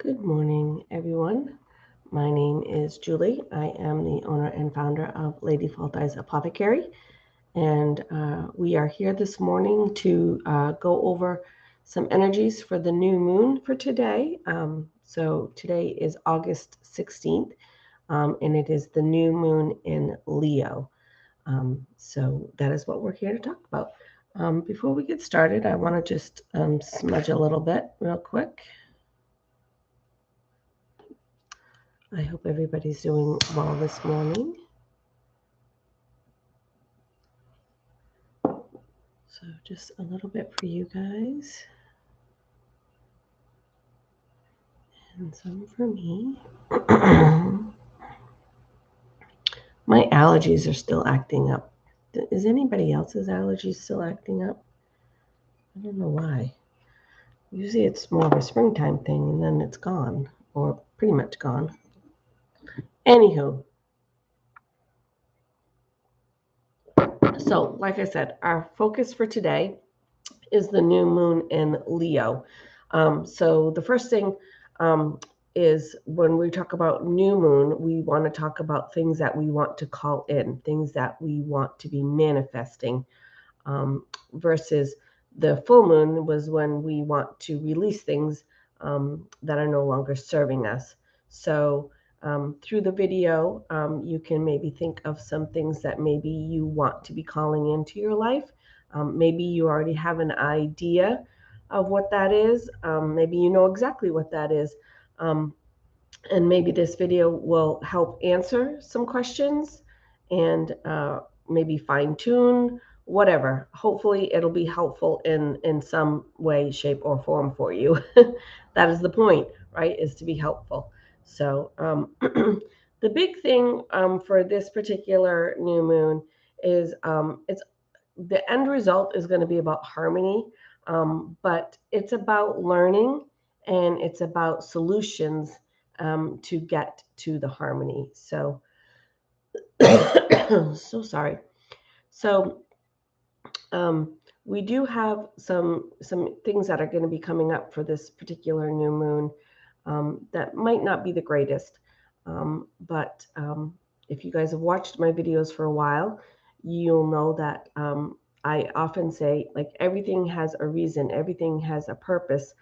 Good morning, everyone. My name is Julie. I am the owner and founder of Lady Fault Eyes Apothecary, and we are here this morning to go over some energies for the new moon for today. So today is August 16th, and it is the new moon in Leo. So that is what we're here to talk about. Before we get started, I want to just smudge a little bit real quick. I hope everybody's doing well this morning. So just a little bit for you guys and some for me. My allergies are still acting up. Is anybody else's allergies still acting up? I don't know why. Usually it's more of a springtime thing and then it's gone, or pretty much gone. Anywho, so like I said, our focus for today is the new moon in Leo. So the first thing is when we talk about new moon, we want to talk about things that we want to call in, things that we want to be manifesting, versus the full moon was when we want to release things that are no longer serving us. So through the video, you can maybe think of some things that maybe you want to be calling into your life. Maybe you already have an idea of what that is. Maybe you know exactly what that is. And maybe this video will help answer some questions and maybe fine tune, whatever. Hopefully it'll be helpful in some way, shape, or form for you. That is the point, right? Is to be helpful. So the big thing for this particular new moon is it's the end result is going to be about harmony, but it's about learning and it's about solutions to get to the harmony. So, so sorry. So, we do have some things that are going to be coming up for this particular new moon that might not be the greatest, but if you guys have watched my videos for a while, you'll know that I often say, like, everything has a reason, everything has a purpose,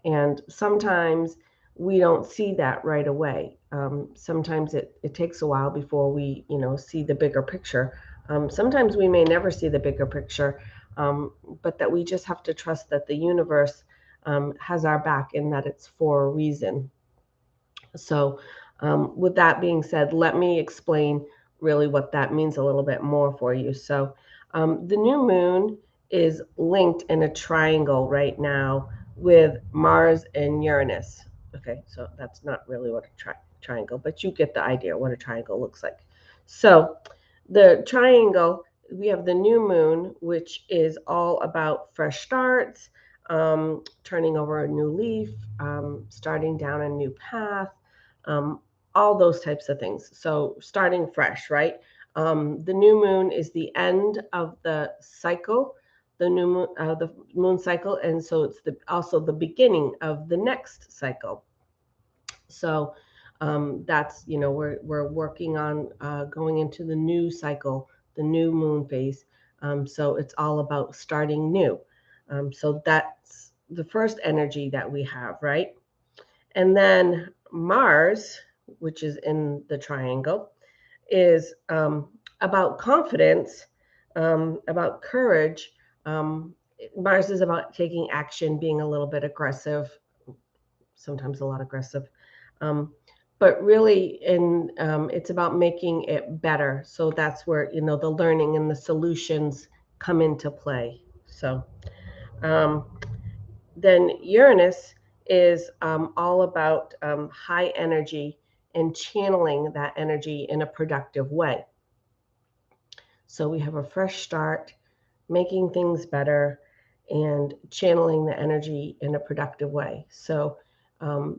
and sometimes we don't see that right away. Sometimes it takes a while before we, see the bigger picture. Sometimes we may never see the bigger picture, but that we just have to trust that the universe has our back and that it's for a reason. So, with that being said, let me explain really what that means a little bit more for you. So, the new moon is linked in a triangle right now with Mars and Uranus. Okay, so that's not really what a triangle, but you get the idea what a triangle looks like. So, the triangle, we have the new moon, which is all about fresh starts, turning over a new leaf, starting down a new path, um, all those types of things. So starting fresh, right? The new moon is the end of the cycle, the moon cycle, and so it's also the beginning of the next cycle. So that's we're working on going into the new cycle, the new moon phase. So it's all about starting new. So that's the first energy that we have, right? And then Mars, which is in the triangle, is about confidence, about courage. Um, Mars is about taking action, being a little bit aggressive, sometimes a lot aggressive. Um, but really, it's about making it better. So that's where, the learning and the solutions come into play. So um, then Uranus is all about high energy and channeling that energy in a productive way. So we have a fresh start, making things better, and channeling the energy in a productive way. So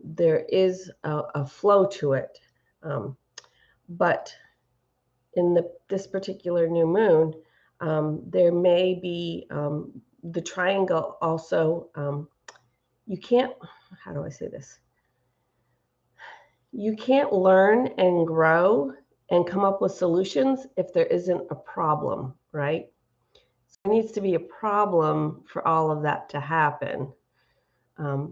there is a flow to it. Um, but in this particular new moon, there may be the triangle also. You can't, how do I say this? You can't learn and grow and come up with solutions if there isn't a problem, right? So there needs to be a problem for all of that to happen.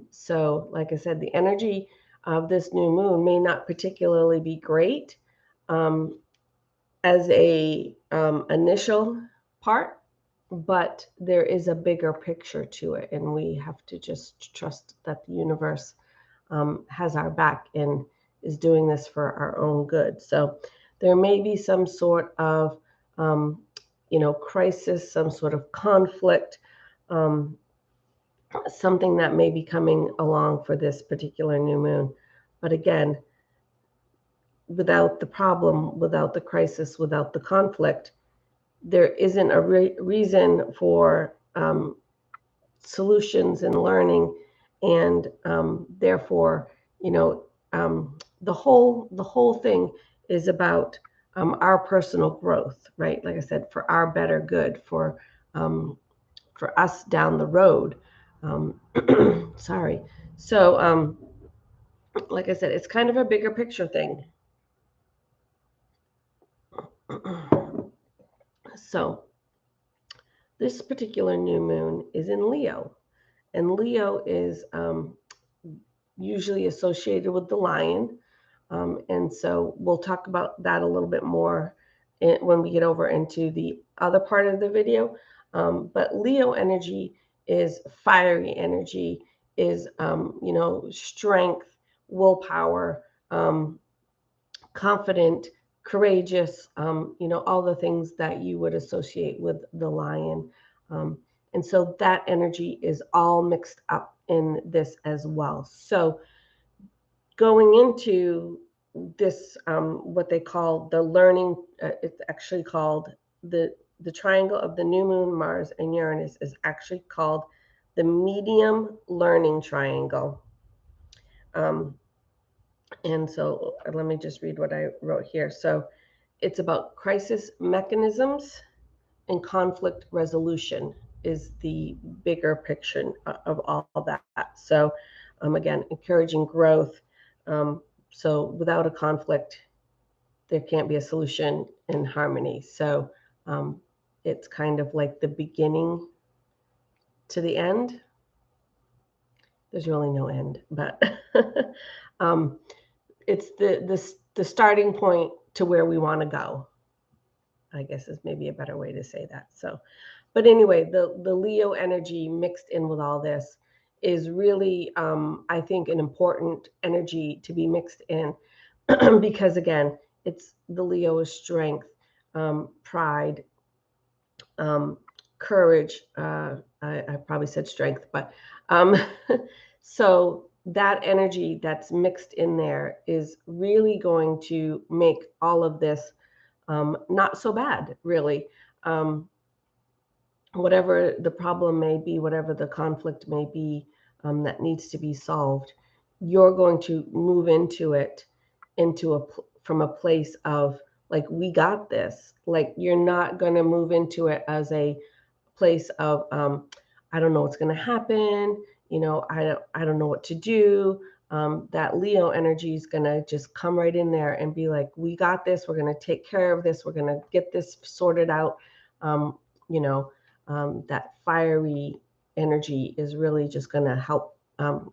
So, like I said, the energy of this new moon may not particularly be great um, as a initial part, but there is a bigger picture to it, and we have to just trust that the universe has our back and is doing this for our own good. So there may be some sort of, um, crisis, some sort of conflict, um, something that may be coming along for this particular new moon. But again, without the problem, without the crisis, without the conflict, there isn't a reason for solutions and learning, and therefore, you know, the whole thing is about our personal growth, right? Like I said, for our better good, um, for us down the road. Um, sorry. So, like I said, it's kind of a bigger picture thing. So, this particular new moon is in Leo, and Leo is usually associated with the lion. And so we'll talk about that a little bit more when we get over into the other part of the video. But Leo energy is fiery energy, is, strength, willpower, confident, courageous, all the things that you would associate with the lion. Um, and so that energy is all mixed up in this as well. So going into this, what they call the learning, it's actually called the triangle of the new moon, Mars, and Uranus is actually called the medium learning triangle. Um, and so let me just read what I wrote here. So it's about crisis mechanisms and conflict resolution is the bigger picture of all that. So again, encouraging growth. Um, so without a conflict, there can't be a solution in harmony. So um, it's kind of like the beginning to the end. There's really no end, but um, it's the starting point to where we want to go, I guess is maybe a better way to say that. So, but anyway, the Leo energy mixed in with all this is really, I think, an important energy to be mixed in because again, it's the Leo is strength, pride, um, courage. I probably said strength, but um, so that energy that's mixed in there is really going to make all of this not so bad, really. Um, Whatever the problem may be, whatever the conflict may be that needs to be solved, you're going to move into it from a place of like, we got this. Like, you're not going to move into it as a place of I don't know what's going to happen. I don't know what to do. That Leo energy is going to just come right in there and be like, we got this. We're going to take care of this. We're going to get this sorted out. Um, you know, that fiery energy is really just going to help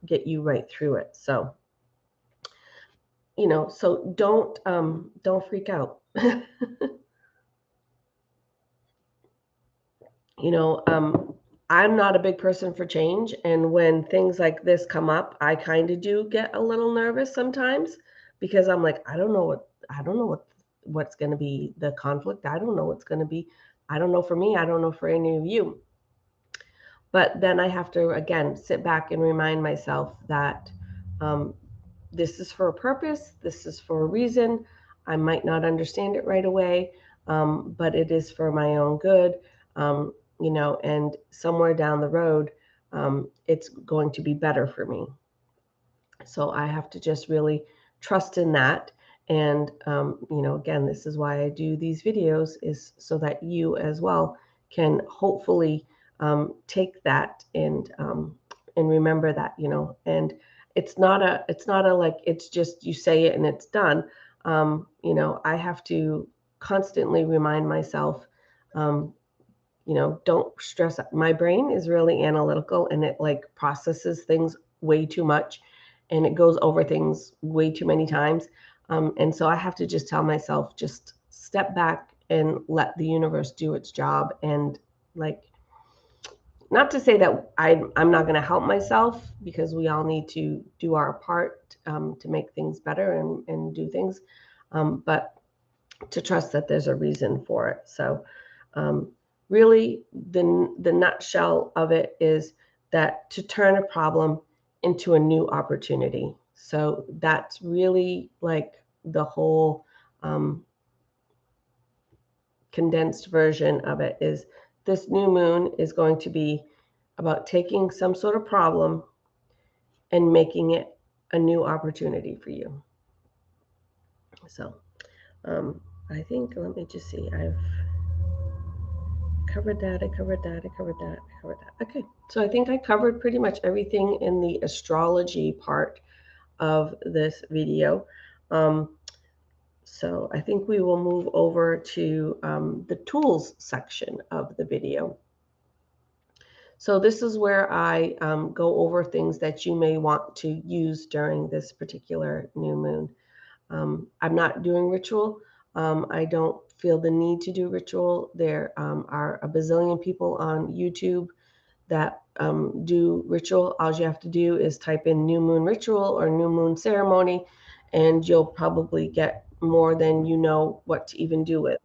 get you right through it. So, so don't freak out. you know, I'm not a big person for change. And when things like this come up, I kind of do get a little nervous sometimes because I'm like, I don't know what's going to be the conflict. I don't know what's going to be. I don't know for me. I don't know for any of you. But then I have to, again, sit back and remind myself that um, this is for a purpose. This is for a reason. I might not understand it right away, but it is for my own good. And somewhere down the road, it's going to be better for me. So I have to just really trust in that. And, again, this is why I do these videos, is so that you as well can hopefully take that and remember that, and it's not a like it's just you say it and it's done. You know, I have to constantly remind myself, um, you know, don't stress. My brain is really analytical and it like processes things way too much and it goes over things way too many times. And so I have to just tell myself, just step back and let the universe do its job. And like, not to say that I'm not going to help myself, because we all need to do our part to make things better and do things. But to trust that there's a reason for it. So, really, the nutshell of it is that to turn a problem into a new opportunity. So that's really like the whole condensed version of it. Is this new moon is going to be about taking some sort of problem and making it a new opportunity for you. So, I think, let me just see, I've covered that, I covered that, I covered that, I covered that. Okay, so I think I covered pretty much everything in the astrology part of this video. So I think we will move over to the tools section of the video. So this is where I go over things that you may want to use during this particular new moon. I'm not doing ritual. I don't feel the need to do ritual. There are a bazillion people on YouTube that do ritual. All you have to do is type in new moon ritual or new moon ceremony, and you'll probably get more than you know what to even do with.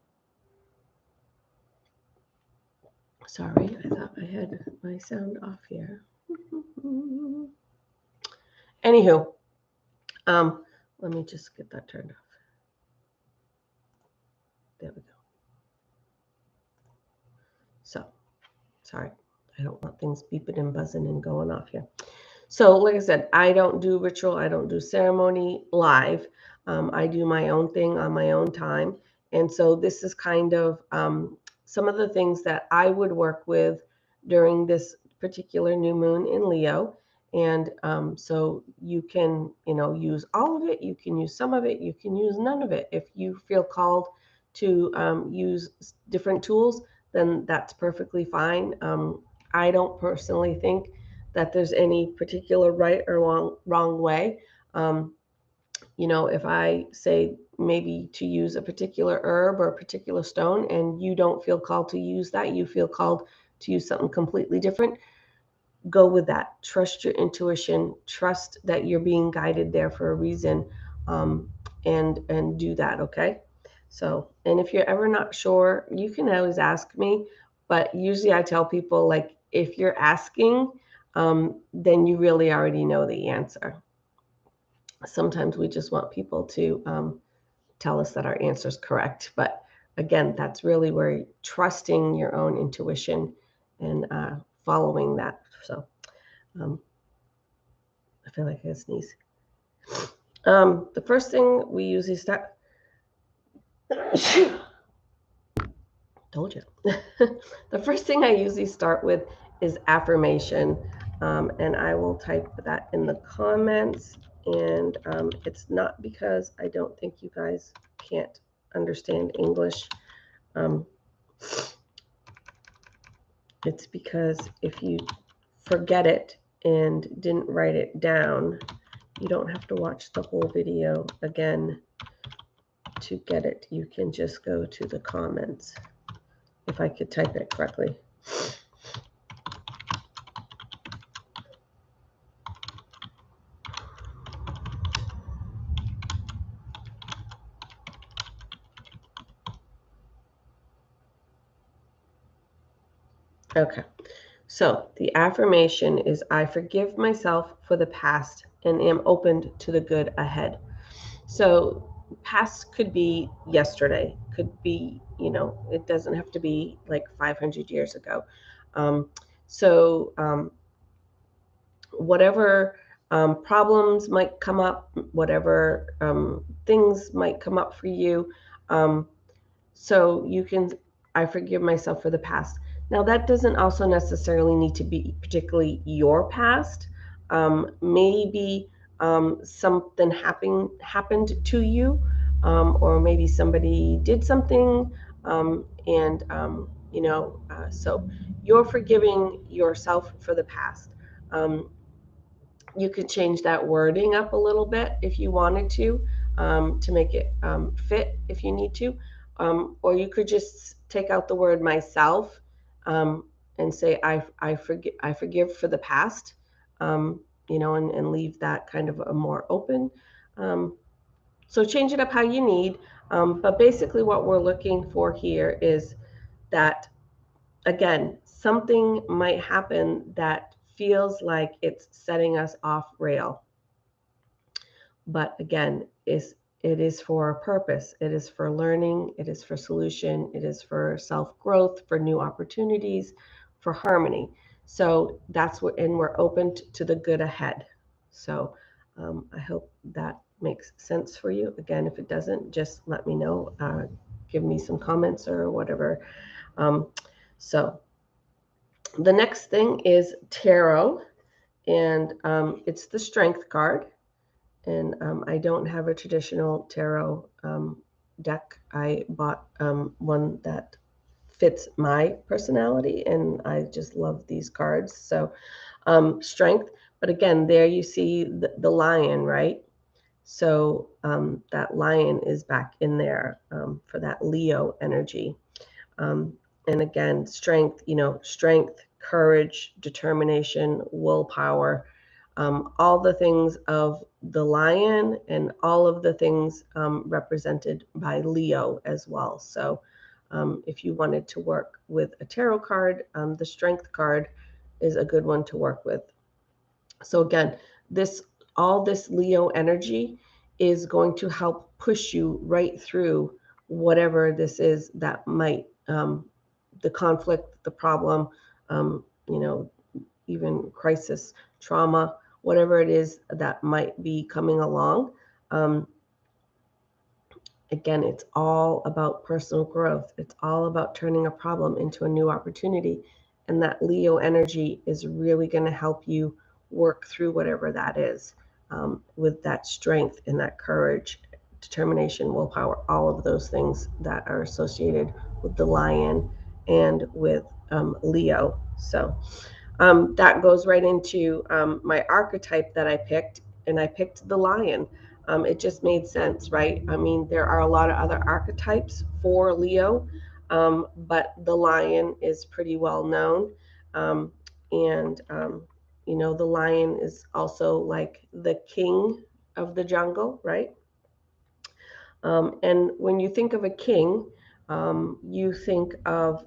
Sorry, I thought I had my sound off here. Anywho, let me just get that turned off. There we go. So, sorry, I don't want things beeping and buzzing and going off here. So, like I said, I don't do ritual. I don't do ceremony live. I do my own thing on my own time. And so this is kind of some of the things that I would work with during this particular new moon in Leo. And so you can, you know, use all of it. You can use some of it. You can use none of it. If you feel called to use different tools, then that's perfectly fine. I don't personally think that there's any particular right or wrong way. You know, if I say maybe to use a particular herb or a particular stone and you don't feel called to use that, you feel called to use something completely different, go with that. Trust your intuition. Trust that you're being guided there for a reason, and do that. Okay. So, and if you're ever not sure, you can always ask me. But usually, I tell people, like, if you're asking, then you really already know the answer. Sometimes we just want people to tell us that our answer is correct. But again, that's really where trusting your own intuition and following that. So, I feel like I can sneeze. The first thing we usually start. Told you. The first thing I usually start with is affirmation. And I will type that in the comments. And it's not because I don't think you guys can't understand English. It's because if you forget it and didn't write it down, you don't have to watch the whole video again to get it. You can just go to the comments, if I could type it correctly. Okay, so the affirmation is, I forgive myself for the past and am open to the good ahead. So past could be yesterday, could be, you know, it doesn't have to be like 500 years ago. Whatever problems might come up, whatever things might come up for you, so you can, I forgive myself for the past. Now, that doesn't also necessarily need to be particularly your past. Maybe something happened to you, or maybe somebody did something, and so you're forgiving yourself for the past. You could change that wording up a little bit if you wanted to make it fit if you need to. Or you could just take out the word myself, and say, I forgive for the past, and leave that kind of a more open. So change it up how you need. But basically, what we're looking for here is that, again, something might happen that feels like it's setting us off rail. But again, it is for a purpose. It is for learning. It is for solution. It is for self-growth, for new opportunities, for harmony. So that's what, and we're open to the good ahead. So I hope that makes sense for you. Again, if it doesn't, just let me know. Give me some comments or whatever. So the next thing is tarot, and it's the strength card. And I don't have a traditional tarot deck. I bought one that fits my personality, and I just love these cards. So strength, but again, there you see the lion, right? So that lion is back in there for that Leo energy. And again, strength, strength, courage, determination, willpower, all the things of the lion, and all of the things represented by Leo as well. So if you wanted to work with a tarot card, the strength card is a good one to work with. So again, all this Leo energy is going to help push you right through whatever this is that might, the conflict, the problem, even crisis, trauma, whatever it is that might be coming along. Again, it's all about personal growth. It's all about turning a problem into a new opportunity. And that Leo energy is really going to help you work through whatever that is, with that strength and that courage, determination, willpower, all of those things that are associated with the lion and with Leo. So that goes right into my archetype that I picked, and I picked the lion. It just made sense, right? I mean, there are a lot of other archetypes for Leo, but the lion is pretty well known. And the lion is also like the king of the jungle, right? And when you think of a king, you think of,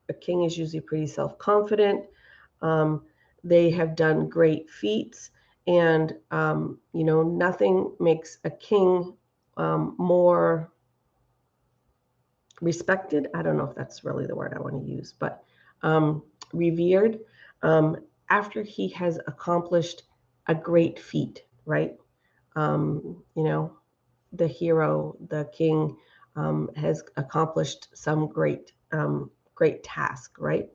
a king is usually pretty self-confident. They have done great feats, and nothing makes a king more respected. I don't know if that's really the word I want to use, but revered, after he has accomplished a great feat, right? The hero, the king, has accomplished some great task, right?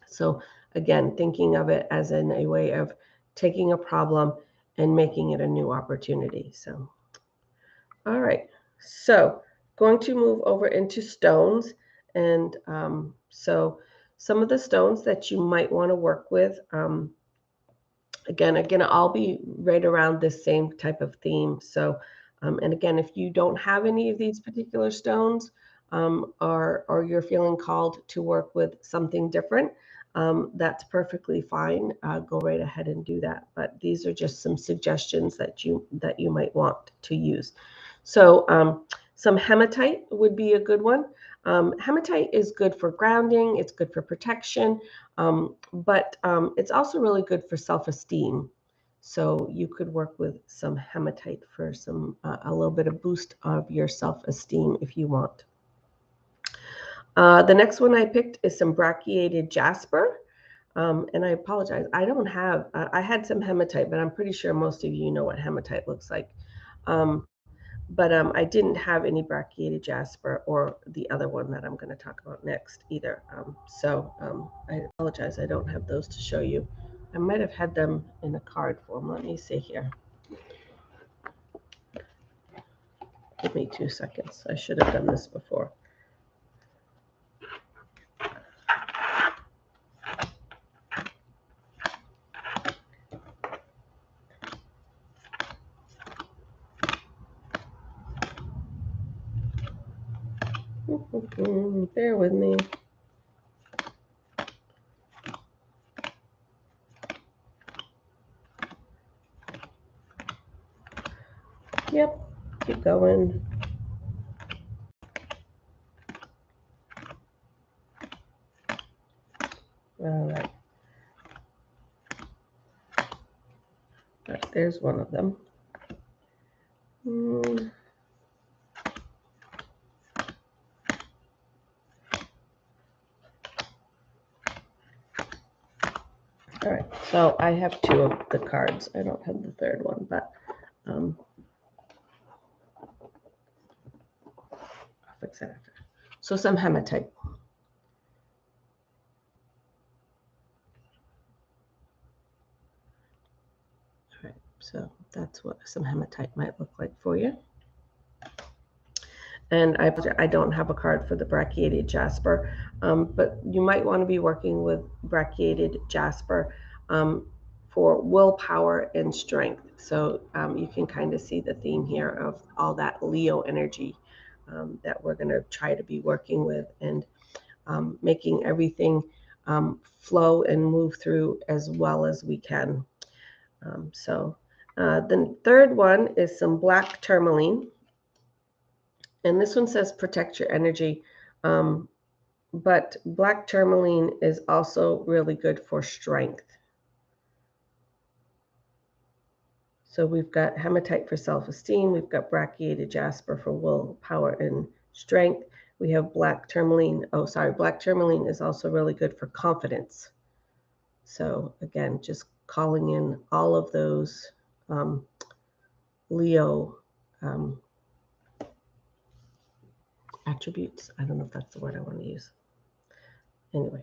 So again, thinking of it as in a way of taking a problem and making it a new opportunity. So, all right. So going to move over into stones. And so some of the stones that you might want to work with, again, I'll be right around this same type of theme. So, and again, if you don't have any of these particular stones, or you're feeling called to work with something different, that's perfectly fine. Go right ahead and do that. But these are just some suggestions that you might want to use. So some hematite would be a good one. Hematite is good for grounding. It's good for protection, but it's also really good for self-esteem. So you could work with some hematite for a little bit of boost of your self-esteem if you want. The next one I picked is some brachiated jasper. And I apologize, I don't have, I had some hematite, but I'm pretty sure most of you know what hematite looks like. But I didn't have any brachiated jasper or the other one that I'm going to talk about next either. So I apologize, I don't have those to show you. I might have had them in a card form. Let me see here. Give me 2 seconds. I should have done this before. Bear with me. Yep, keep going. All right. There's one of them. All right, so I have 2 of the cards. I don't have the third one, but I'll fix that after. So some hematite. All right, so that's what some hematite might look like for you. And I don't have a card for the brachiated jasper, but you might want to be working with brachiated jasper for willpower and strength. So you can kind of see the theme here of all that Leo energy that we're going to try to be working with, and making everything flow and move through as well as we can. The third one is some black tourmaline. And this one says protect your energy. But black tourmaline is also really good for strength. So we've got hematite for self-esteem. We've got brachiated jasper for willpower and strength. We have black tourmaline. Black tourmaline is also really good for confidence. So again, just calling in all of those Leo attributes. I don't know if that's the word I want to use. Anyway.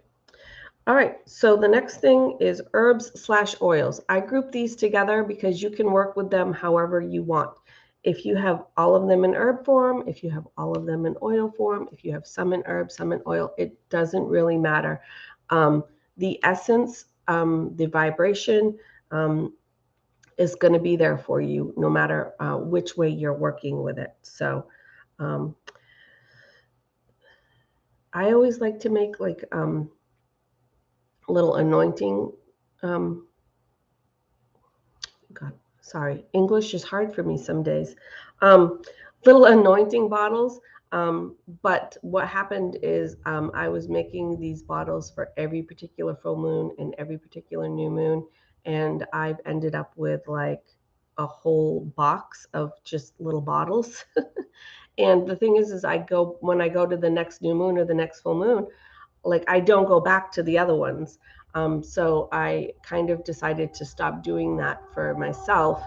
All right, so the next thing is herbs/oils. I group these together because you can work with them however you want. If you have all of them in herb form, if you have all of them in oil form, if you have some in herb, some in oil, it doesn't really matter. The essence, the vibration is going to be there for you no matter which way you're working with it. So I always like to make like little anointing. English is hard for me some days. Little anointing bottles. But what happened is I was making these bottles for every particular full moon and every particular new moon. And I've ended up with like a whole box of just little bottles. And the thing is when I go to the next new moon or the next full moon, like I don't go back to the other ones. So I kind of decided to stop doing that for myself.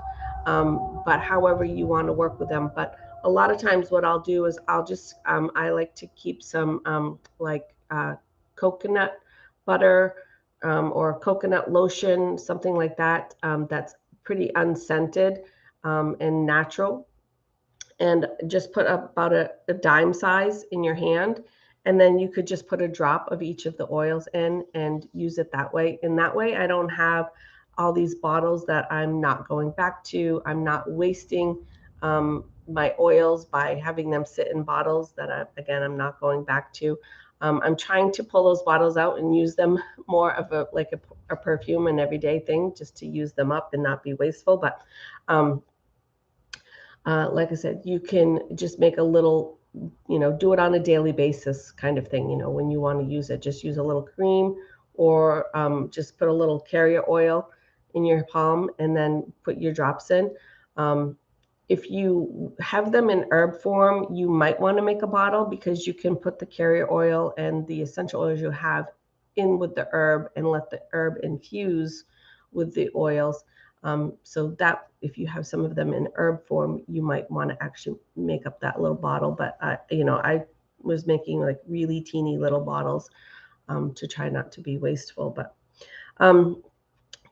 But however you want to work with them. But a lot of times what I'll do is I'll just, I like to keep some coconut butter or coconut lotion, something like that, that's pretty unscented and natural. And just put about a dime size in your hand. And then you could just put a drop of each of the oils in and use it that way. And that way I don't have all these bottles that I'm not going back to. I'm not wasting my oils by having them sit in bottles that I'm not going back to. I'm trying to pull those bottles out and use them more of a perfume, an everyday thing, just to use them up and not be wasteful. But like I said, you can just make a little, do it on a daily basis kind of thing. When you want to use it, just use a little cream or just put a little carrier oil in your palm and then put your drops in. If you have them in herb form, you might want to make a bottle because you can put the carrier oil and the essential oils you have in with the herb and let the herb infuse with the oils. So that if you have some of them in herb form, you might want to actually make up that little bottle. But, I was making like really teeny little bottles to try not to be wasteful. But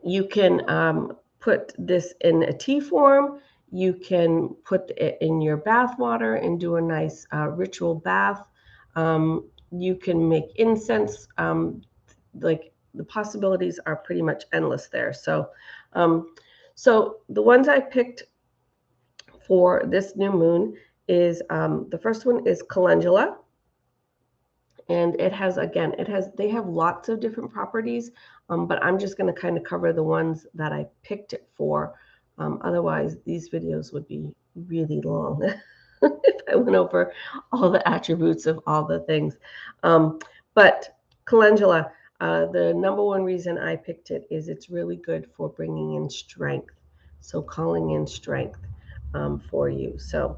You can put this in a tea form. You can put it in your bath water and do a nice ritual bath. You can make incense. Like the possibilities are pretty much endless there. So, so the ones I picked for this new moon is the first one is calendula. And it has, again, they have lots of different properties, but I'm just going to kind of cover the ones that I picked it for. Otherwise, these videos would be really long if I went over all the attributes of all the things. But calendula, the number one reason I picked it is it's really good for bringing in strength. So calling in strength for you. So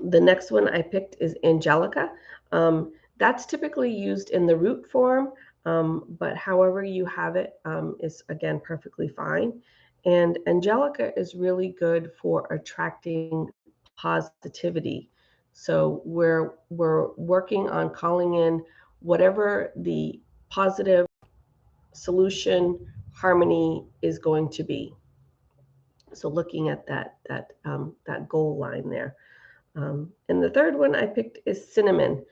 the next one I picked is Angelica. That's typically used in the root form, but however you have it is, again, perfectly fine. And Angelica is really good for attracting positivity. So we're working on calling in whatever the positive solution harmony is going to be. So looking at that goal line there. And the third one I picked is cinnamon.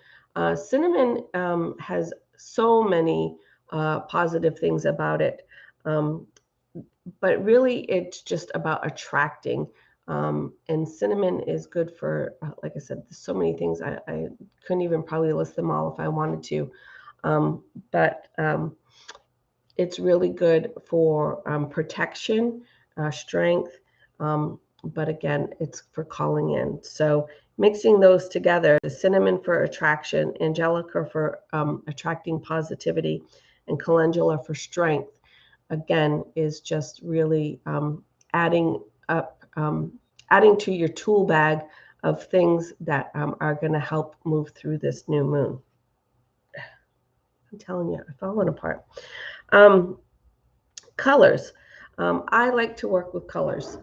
Cinnamon has so many positive things about it, but really it's just about attracting. And cinnamon is good for, like I said, so many things. I couldn't even probably list them all if I wanted to, but it's really good for protection, strength, but again, it's for calling in. So mixing those together, the cinnamon for attraction, angelica for attracting positivity, and calendula for strength, again, is just really adding to your tool bag of things that are going to help move through this new moon. I'm telling you, I've fallen apart. Colors. I like to work with colors.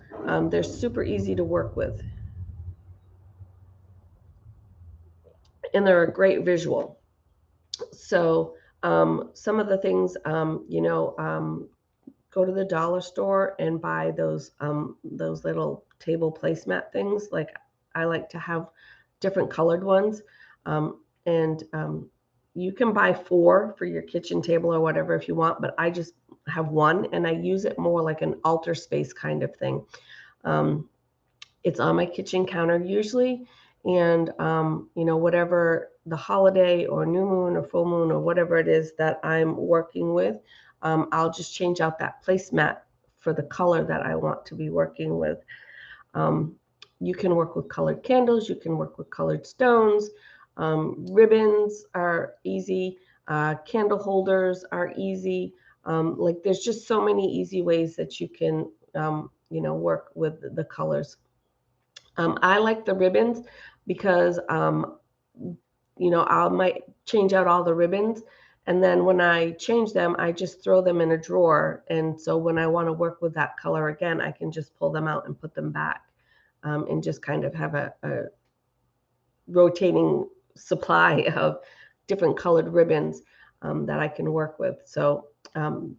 They're super easy to work with. And they're a great visual. So some of the things, go to the dollar store and buy those little table placemat things. Like I like to have different colored ones. And you can buy 4 for your kitchen table or whatever if you want, but I just have 1 and I use it more like an altar space kind of thing. It's on my kitchen counter usually, and whatever the holiday or new moon or full moon or whatever it is that I'm working with, I'll just change out that placemat for the color that I want to be working with. You can work with colored candles, you can work with colored stones, ribbons are easy, candle holders are easy. Like there's just so many easy ways that you can work with the colors. I like the ribbons because I might change out all the ribbons, and then when I change them, I just throw them in a drawer. And so when I want to work with that color again, I can just pull them out and put them back, and just kind of have a rotating supply of different colored ribbons that I can work with. So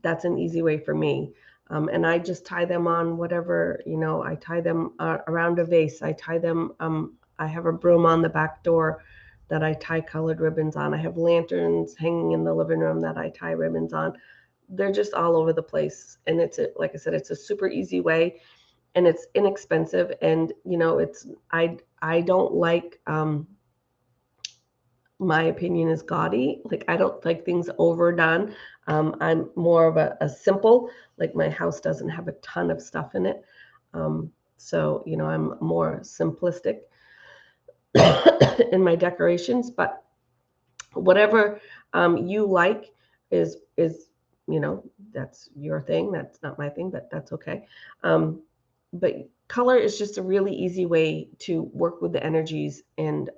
that's an easy way for me. And I just tie them on whatever, I tie them around a vase. I tie them, I have a broom on the back door that I tie colored ribbons on. I have lanterns hanging in the living room that I tie ribbons on. They're just all over the place. And like I said, it's a super easy way, and it's inexpensive. And, I don't like, my opinion is gaudy. Like I don't like things overdone. I'm more of a simple, like my house doesn't have a ton of stuff in it. So, I'm more simplistic in my decorations, but whatever you like is, that's your thing. That's not my thing, but that's okay. But color is just a really easy way to work with the energies. And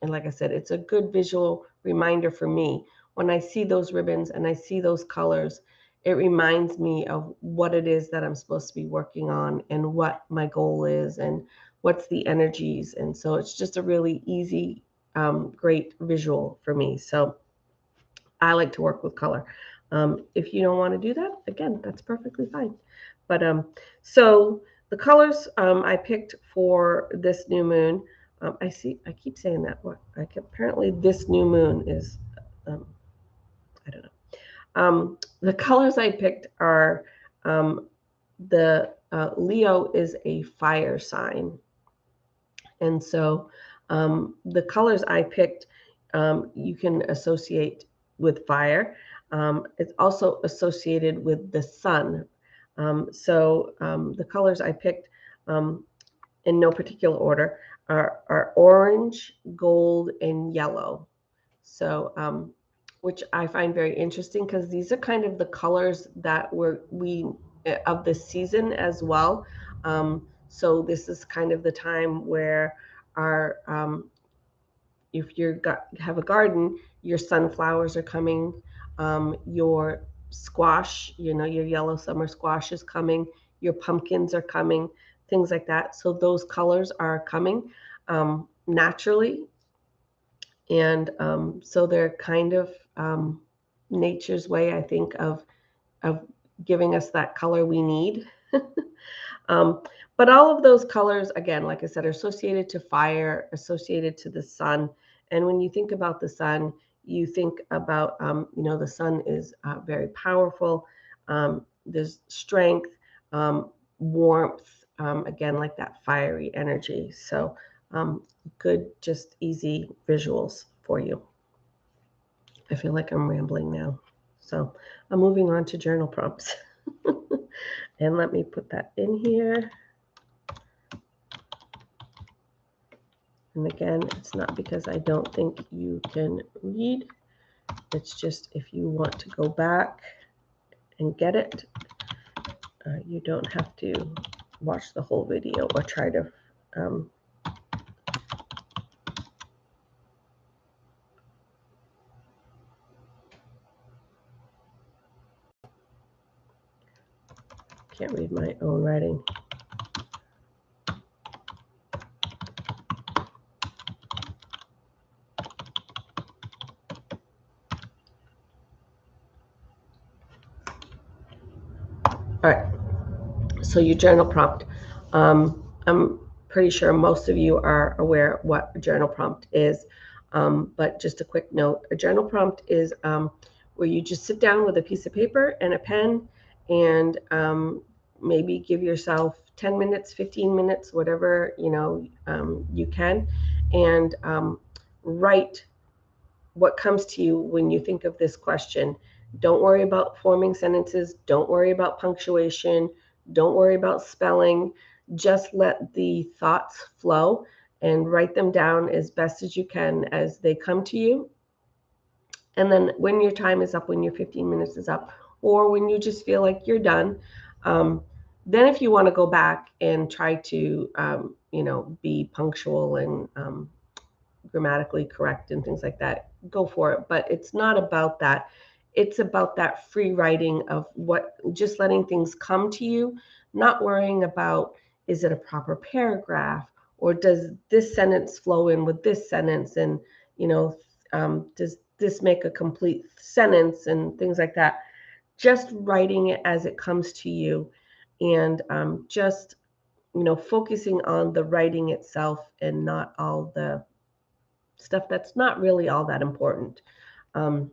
like I said, it's a good visual reminder for me. When I see those ribbons and I see those colors, it reminds me of what it is that I'm supposed to be working on and what my goal is and what's the energies. And so it's just a really easy, great visual for me. So I like to work with color. If you don't want to do that, again, that's perfectly fine. But so the colors I picked for this new moon, I keep saying that. Apparently this new moon is, I don't know. The colors I picked are the Leo is a fire sign. And so the colors I picked, you can associate with fire. It's also associated with the sun. The colors I picked in no particular order are orange, gold, and yellow. So, which I find very interesting because these are kind of the colors that we of the season as well. So this is kind of the time where our if you have a garden, your sunflowers are coming, your squash, your yellow summer squash is coming, your pumpkins are coming, things like that. So those colors are coming naturally, and so they're kind of nature's way, I think, of giving us that color we need. um, but all of those colors, again, like I said, are associated to fire, associated to the sun. And when you think about the sun, you think about, the sun is very powerful. There's strength, warmth, again, like that fiery energy. So good, just easy visuals for you. I feel like I'm rambling now. So I'm moving on to journal prompts. And let me put that in here. And again, it's not because I don't think you can read. It's just if you want to go back and get it, you don't have to watch the whole video or try to can't read my own writing. All right, so your journal prompt. I'm pretty sure most of you are aware what a journal prompt is, but just a quick note, a journal prompt is where you just sit down with a piece of paper and a pen and maybe give yourself 10 minutes, 15 minutes, whatever, you can, and write what comes to you when you think of this question. Don't worry about forming sentences. Don't worry about punctuation. Don't worry about spelling. Just let the thoughts flow and write them down as best as you can as they come to you. And then when your time is up, when your 15 minutes is up, or when you just feel like you're done, then if you want to go back and try to, be punctual and grammatically correct and things like that, go for it. But it's not about that. It's about that free writing of just letting things come to you, not worrying about, is it a proper paragraph, or does this sentence flow in with this sentence, and does this make a complete sentence, and things like that. Just writing it as it comes to you, and just focusing on the writing itself and not all the stuff that's not really all that important. Um,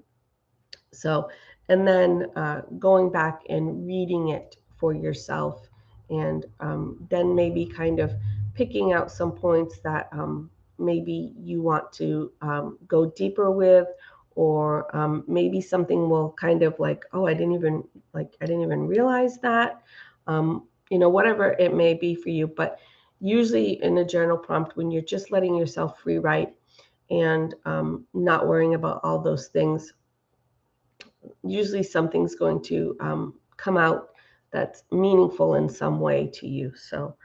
and then going back and reading it for yourself, and then maybe kind of picking out some points that maybe you want to go deeper with, or maybe something will kind of like, oh, I didn't even realize that, whatever it may be for you. But usually in a journal prompt, when you're just letting yourself free write, and not worrying about all those things, usually something's going to come out that's meaningful in some way to you. So,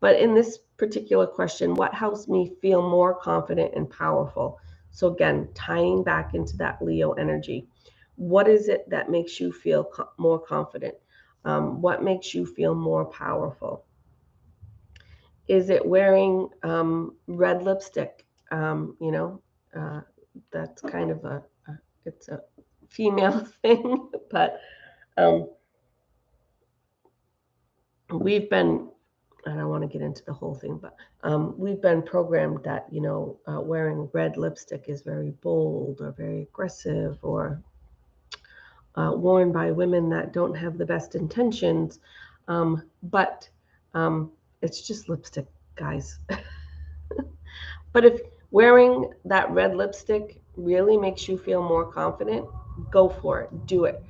but in this particular question, what helps me feel more confident and powerful? So again, tying back into that Leo energy, what is it that makes you feel more confident? What makes you feel more powerful? Is it wearing red lipstick? That's kind of it's a female thing, but we've been, I don't want to get into the whole thing, but we've been programmed that, wearing red lipstick is very bold or very aggressive, or worn by women that don't have the best intentions. But it's just lipstick, guys. But if wearing that red lipstick really makes you feel more confident, go for it. Do it.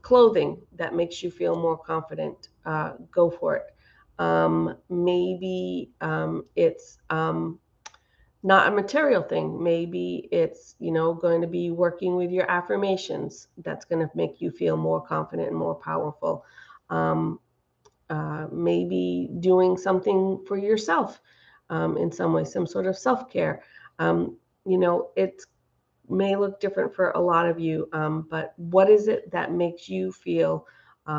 Clothing that makes you feel more confident, go for it. Maybe it's not a material thing. Maybe it's, going to be working with your affirmations. That's going to make you feel more confident and more powerful. Maybe doing something for yourself in some way, some sort of self-care. It may look different for a lot of you, but what is it that makes you feel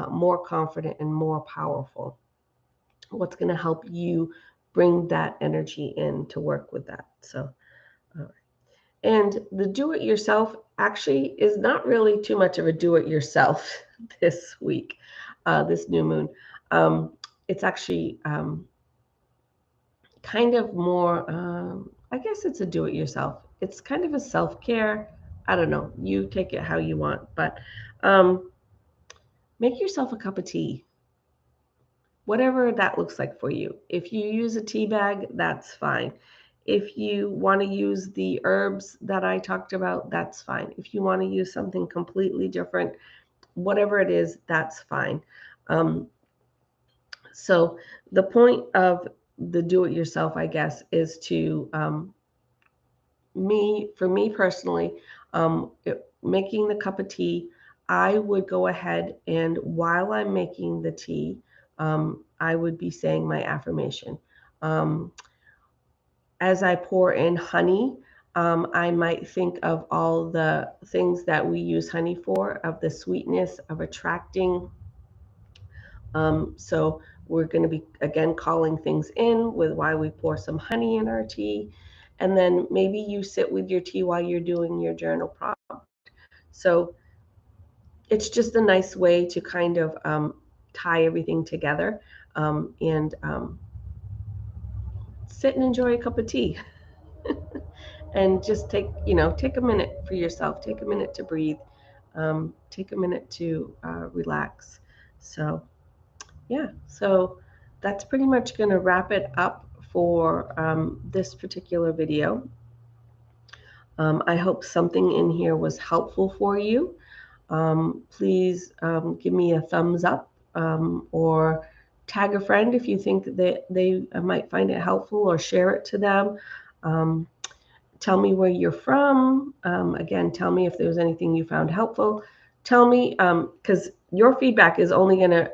more confident and more powerful? What's going to help you bring that energy in to work with that? So, and the do-it-yourself actually is not really too much of a do-it-yourself this week, this new moon. It's actually kind of more, I guess it's a do-it-yourself. It's kind of a self-care. I don't know. You take it how you want, but make yourself a cup of tea, whatever that looks like for you. If you use a tea bag, that's fine. If you want to use the herbs that I talked about, that's fine. If you want to use something completely different, whatever it is, that's fine. So the point of the do-it-yourself, I guess, is to for me personally, making the cup of tea, I would go ahead and while I'm making the tea, I would be saying my affirmation. As I pour in honey, I might think of all the things that we use honey for, of the sweetness, of attracting. So we're going to be, again, calling things in with why we pour some honey in our tea. And then maybe you sit with your tea while you're doing your journal prompt. So it's just a nice way to kind of tie everything together, and sit and enjoy a cup of tea. And just take a minute for yourself, take a minute to breathe, take a minute to relax. So yeah, so that's pretty much going to wrap it up for this particular video. I hope something in here was helpful for you. Please give me a thumbs up, or tag a friend if you think that they might find it helpful, or share it to them. Tell me where you're from. Again, tell me if there was anything you found helpful. Tell me, because your feedback is only going to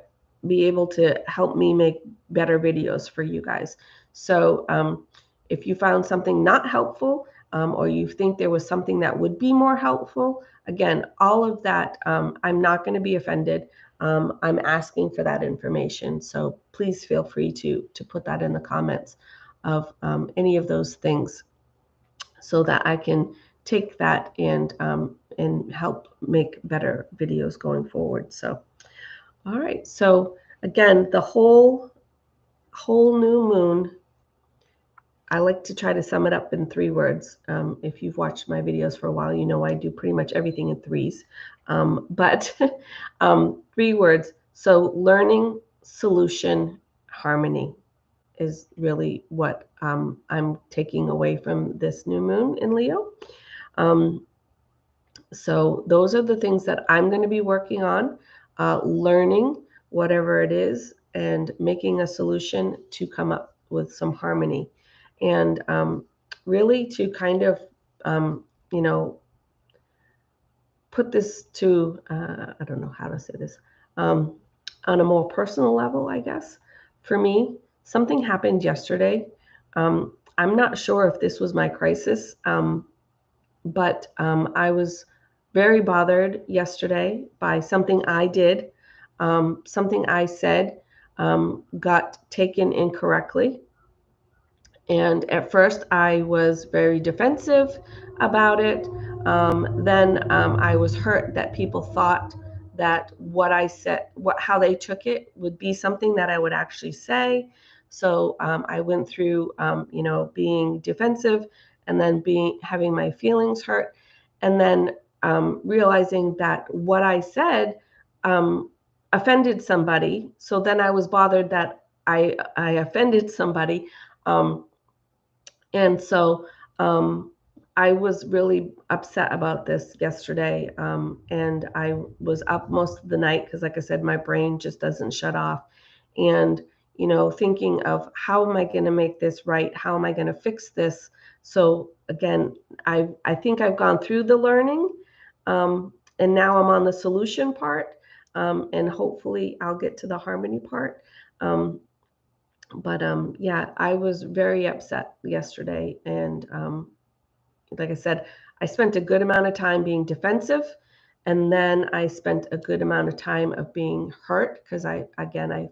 be able to help me make better videos for you guys. So if you found something not helpful, or you think there was something that would be more helpful, again, all of that, I'm not going to be offended. I'm asking for that information. So please feel free to put that in the comments of any of those things, so that I can take that and help make better videos going forward. So, all right. So again, the whole new moon, I like to try to sum it up in 3 words. If you've watched my videos for a while, you know I do pretty much everything in 3s. But 3 words. So learning, solution, harmony is really what I'm taking away from this new moon in Leo. So those are the things that I'm going to be working on, learning whatever it is, and making a solution to come up with some harmony. And really to kind of, put this to, I don't know how to say this, on a more personal level, I guess. For me, something happened yesterday. I'm not sure if this was my crisis, but I was very bothered yesterday by something I did, something I said got taken incorrectly. And at first I was very defensive about it. Then I was hurt that people thought that what I said, how they took it would be something that I would actually say. So I went through, being defensive, and then having my feelings hurt, and then realizing that what I said offended somebody. So then I was bothered that I offended somebody, and so I was really upset about this yesterday, and I was up most of the night because, like I said, my brain just doesn't shut off. And thinking of how am I going to make this right? How am I going to fix this? So again, I think I've gone through the learning, and now I'm on the solution part, and hopefully I'll get to the harmony part. But yeah, I was very upset yesterday, and like I said, I spent a good amount of time being defensive, and then I spent a good amount of time of being hurt because I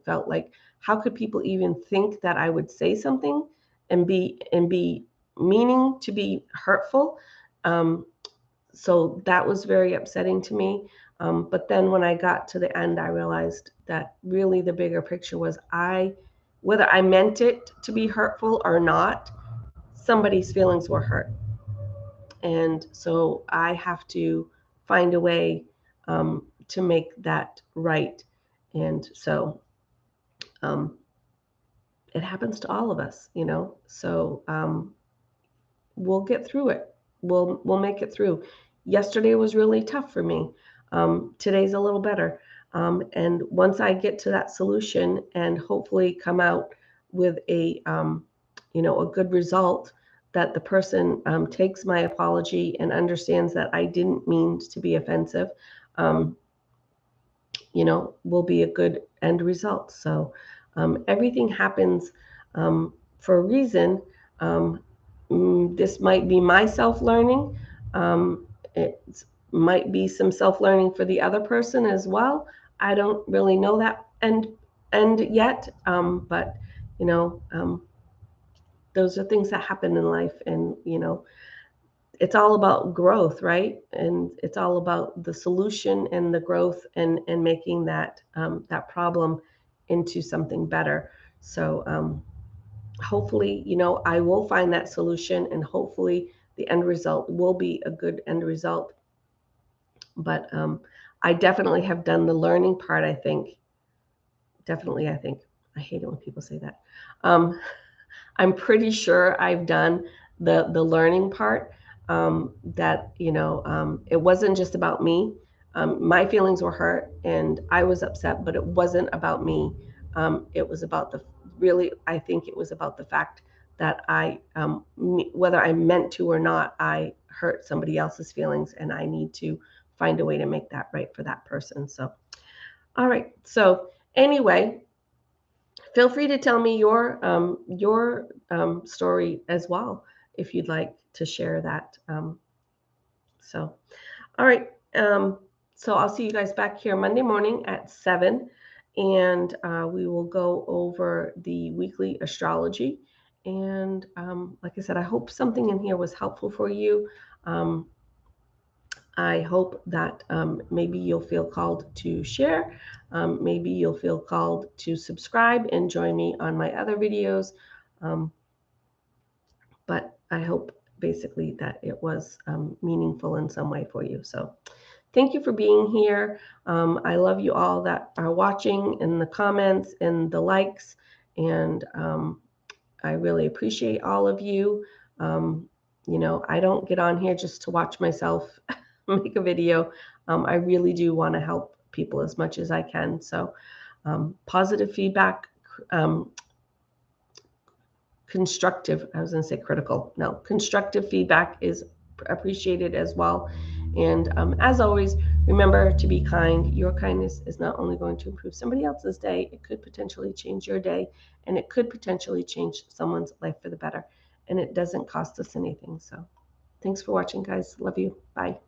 felt like, how could people even think that I would say something and be meaning to be hurtful? So that was very upsetting to me. But then when I got to the end, I realized that really the bigger picture was, whether I meant it to be hurtful or not, somebody's feelings were hurt. And so I have to find a way to make that right. And so it happens to all of us, So we'll get through it. We'll make it through. Yesterday was really tough for me. Today's a little better. And once I get to that solution and hopefully come out with a good result, that the person takes my apology and understands that I didn't mean to be offensive, will be a good end result. So everything happens for a reason. This might be my self-learning. It might be some self-learning for the other person as well. I don't really know that end yet, but those are things that happen in life, and it's all about growth, right? And it's all about the solution and the growth, and making that that problem into something better. So hopefully, I will find that solution, and hopefully the end result will be a good end result. But I definitely have done the learning part, I think. Definitely, I think. I hate it when people say that. I'm pretty sure I've done the learning part, that, it wasn't just about me. My feelings were hurt and I was upset, but it wasn't about me. It was about I think it was about the fact that whether I meant to or not, I hurt somebody else's feelings, and I need to find a way to make that right for that person. So, all right. So anyway, feel free to tell me your story as well if you'd like to share that. So, all right. So I'll see you guys back here Monday morning at 7, and we will go over the weekly astrology. And like I said, I hope something in here was helpful for you. I hope that maybe you'll feel called to share. Maybe you'll feel called to subscribe and join me on my other videos. But I hope basically that it was meaningful in some way for you. So thank you for being here. I love you all that are watching, and the comments and the likes. And I really appreciate all of you. I don't get on here just to watch myself make a video. I really do want to help people as much as I can. So positive feedback, constructive, I was going to say critical. No, constructive feedback is appreciated as well. And as always, remember to be kind. Your kindness is not only going to improve somebody else's day, it could potentially change your day, and it could potentially change someone's life for the better. And it doesn't cost us anything. So thanks for watching, guys. Love you. Bye.